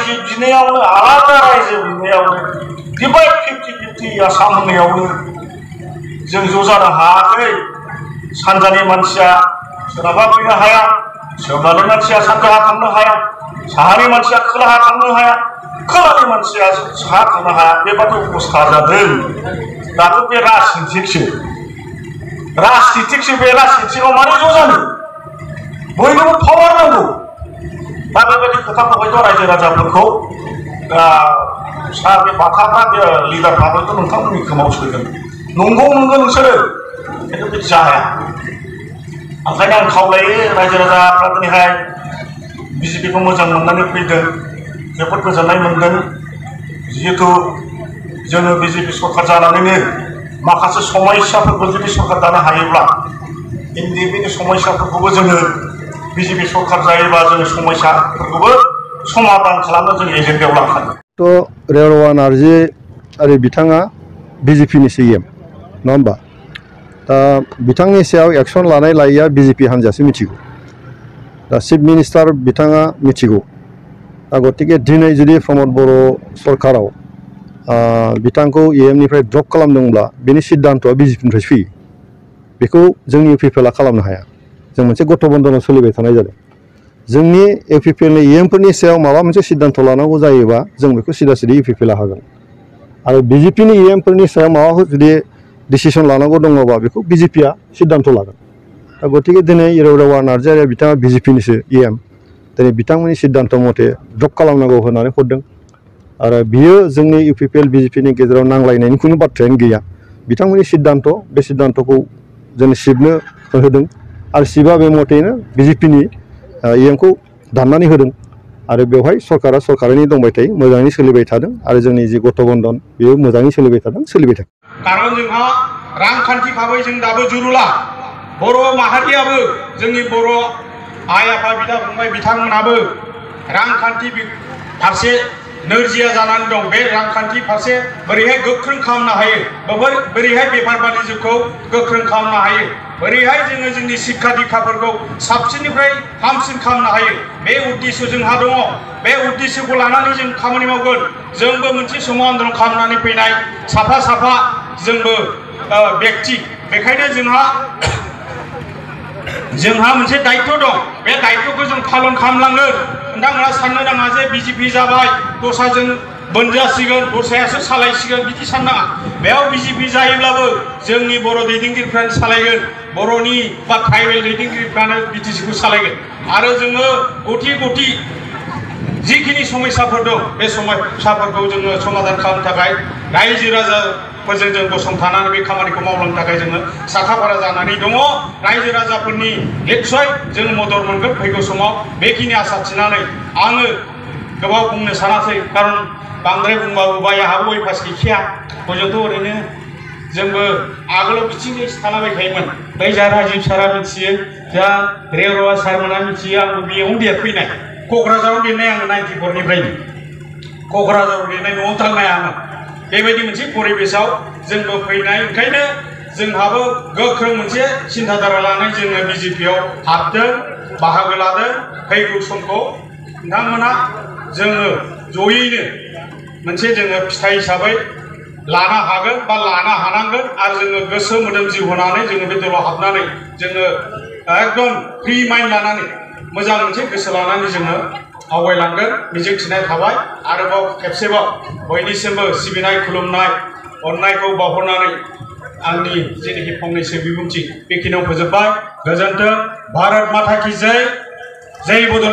रायजो बिनायावनो आलादा रायजो बिनायावनो डिभाइड 50-50 आसाम होननायावनो जों ज' जानो हायाखै। सानजानि मानसिया सोनाबहा फैनो हाया, सोनाबनि मानसिया सानजाहा थांनो हाया, साहानि मानसिया खोलाहा थांनो हाया, खोलानि मानसिया साहा थांनो हाया। बेबादि अबस्था जादों। दाथ' बे राजनितिकसो बे राजनितिकआव मारै ज' जानो? बयनोबो पावार नांगौ। दा बेबायदि खोथाखौ हयथ' रायजो राजाफोरखौ बे बाथाफ्रा बे लिडारफ्रा हयथ' नोंथांमोननि खोमाव सोगोन। नंगौ नंगौ नोंसोरो, खिन्थु बे जाया। ओंखायनो आं खावलायो रायजो राजाफ्रा दिनैहाय बिजेपिखौ मोजां मोननानै फैदों, जोबोद गोजोननाय मोनदों। जिहेतु जोङो बिजेपि सरकार जानानैनो माखासे समस्याफोरखौ जुदि सरकार दानो हायोब्ला इन्डिपेन्डेन्ट समस्याफोरखौबो जोङो बिजेपि सरकार जायोबा जोङो समस्याफोरखौबो समाधान खालामनो जों एजेन्डायाव लाखायो। थ' रेवरावा नार्जी आरो बिथाङा बिजेपिनि CM नङा होमबा? दा बिथांनि सायाव एक्सन लानाय लायैया बिजेपि हान्जायासो मिथिगौ। दा चिफ मिनिस्टार बिथाङा मिथिगौ। दा गतिके दिनै जुदि प्रमद बर' सरकाराव बिथांखौ EMनिफ्राय ड्रप खालामदोंब्ला बेनि सिद्धान्तआ बिजेपिनिफ्रायसो फैयो। बेखौ जोंनि UPPLआ खालामनो हाया। जों मोनसे गठबन्धनाव सोलिबाय थानाय जादों। जोंनि UPPLनि EMफोरनि सायाव माबा मोनसे सिद्धान्त लानांगौ जायोबा जों बेखौ सिदा सिदि UPPLआ हागोन। आरो बिजेपिनि EMफोरनि सायाव माबाफोर जुदि डिसिसन लानांगौ दङबा बेखौ बिजेपिआ सिद्धान्त लागोन। दा गतिके दिनै रेवरावा नार्जी आरो बिथाङा बिजेपिनिसो EM। दिनै बिथांमोननि सिद्धान्त मथे ड्रप खालामनांगौ होननानै हरदों। आरो बियो जोंनि UPPL बिजेपिनि गेजेराव नांलायनायनि खुनु बाथ्रायानो गैया। बिथांमोननि सिद्धान्त, बे सिद्धान्तखौ जों शिबनो होदों आरो शिबआ बे मथेनो बिजेपिनि EMखौ दाननानै होदों। आरो बेवहाय सरकारा सरकारैनो दंबाय थायो, मोजाङै सोलिबाय थादों। आरो जोंनि जि गठबन्धन बेयो मोजाङै सोलिबाय थादों, सोलिबाय थादों। कारन जोंहा रांखान्थि भाबै जों दाबो जुरुला। बर' माहारियाबो, जोंनि बर' आइ आफा बिदा फंबाय बिथांमोनाबो रांखान्थि फारसे नोरजिया जानानै दं। बे रांखान्थि फारसे बोरैहाय गोख्रों खालामनो हायो, बोरैहाय बेफार बानिज्यखौ गोख्रों खालामनो हायो, बोरैहाय जोङो जोंनि शिक्षा दीक्षाफोरखौ साबसिननिफ्राय हामसिन खालामनो हायो, बे उद्देश्य जोंहा दङ। बे उद्देश्यखौ लानानै जों खामानि मावगोन। जोंबो मोनसे समाव आन्दलन खालामनानै फैनाय साफा जोंबो व्यक्ति। बेखायनो जोंहा मोनसे दायित्व दं। बे दायित्वखौ जों पालन खालामलांगोन। नोंथांमोना साननो नाङा जे बिजेपि जाबाय दस्राजों बोनजासिगोन, दस्रायासो सालायसिगोन, बिदि साननाङा। बेयाव बिजेपि जायोब्लाबो जोंनि बर' दैदेनगिरिफ्रानो सालायगोन। बर'नि बा ट्राइबेल दैदेनगिरिफ्रानो बिटिसिखौ सालायगोन। आरो जोङो गथि जिखिनि समस्याफोर दं, बे समस्याफोरखौ जोङो समाधान खालामनो थाखाय रायजो राजाफोरजों जों गसंथानानै बे खामानिखौ मावलांनो थाखाय जोङो साखाफारा जानानै दङ। रायजो राजाफोरनि निस्सय जों मदद मोनगोन फैगौ समाव। बेखिनि आसा थिनानै आङो गोबाव बुंनो सानासै, खारन बांद्राय बुंबाबो बायाहाबो अयभास गैखाया। हजोंथ' ओरैनो जोंबो आगोलाव बिथिंजोंसो थालाबाय थायोमोन। बै जा राजिब सारा मिथियो, जा रेवरावा सारमोना मिथियो। आंबो बेयावनो देरफैनाय, क'क्राझाराव देरनाय आङो 94निफ्रायनो। क'क्राझाराव देरनाय, न'आव थांनाय आङो। बेबायदि मोनसे परिबेसाव जोंबो फैनाय। ओंखायनो जोंहाबो गोख्रों मोनसे सिन्थाधारा लानानै जोङो बिजेपिआव हाबदों, बाहागो लादों। फैगौ समखौ नोंथांमोना जोङो जयैनो मोनसे जोङो फिथाइ हिसाबै लानो हागोन बा लानो हानांगोन। आरो जोङो गोसो मोदोम जिउ होनानै जोङो बे दलाव हाबनानै जोङो एकदम फ्रि माइन्ड लानानै, मोजां मोनसे गोसो लानानै जोङो आवगायलांगोन मिजिंथिनाय थाबाय। आरोबाव खेबसेबाव बयनिसिमबो सिबिनाय खुलुमनाय अननायखौ बावहरनानै आंनि जेनोखि फंनैसो बिबुंथि बेखिनियाव फोजोबबाय। गोजोन्थों। भारत माता की जय। जय बदल।